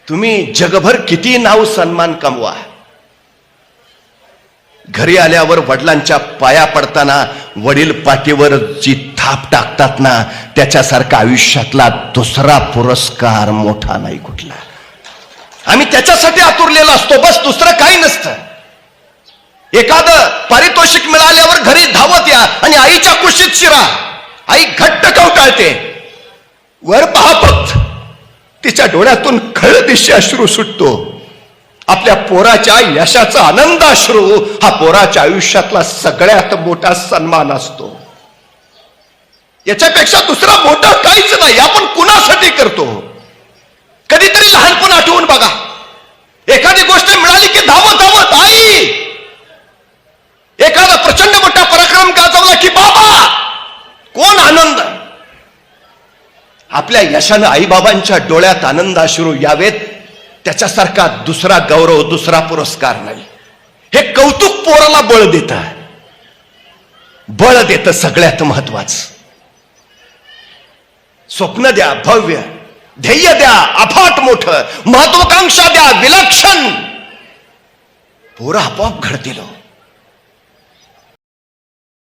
तुम्ही जगभर किती नाव सन्मान कमवा, घरी आल्यावर वडिलांच्या पाया पडताना वडील पाठीवर जी थाप टाकतात ना, त्याच्यासारखा आयुष्यातला दुसरा पुरस्कार मोठा नाही कुठला. आम्ही त्याच्यासाठी आतुरलेलो असतो, बस दुसरं काही नसतं. एखादं पारितोषिक मिळाल्यावर घरी धावत या आणि आईच्या कुशीत शिरा. आई घट्ट कवटाळते, वर पहा फक्त, तिच्या डोळ्यातून खळदिशी अश्रू सुटतो. आपल्या पोराच्या यशाचा आनंद अश्रू हा पोराच्या आयुष्यातला सगळ्यात मोठा सन्मान असतो. याच्यापेक्षा दुसरा मोठा काहीच नाही. आपण कुणासाठी करतो? कधीतरी लहानपण आठवून बघा. एखादी गोष्ट मिळाली की धावत धावत आई, एखादा प्रचंड मोठा पराक्रम गाजवला की बाबा. कोण आनंद? आपल्या यशानं आईबाबांच्या डोळ्यात आनंद अश्रू यावेत, त्याच्यासारखा दुसरा गौरव, दुसरा पुरस्कार नाही. हे कौतुक पोराला बळ देतं, बळ देतं. सगळ्यात महत्वाचं, स्वप्न द्या भव्य, ध्येय द्या अफाट मोठं, महत्वाकांक्षा द्या विलक्षण. पोरं आपोआप घडतील.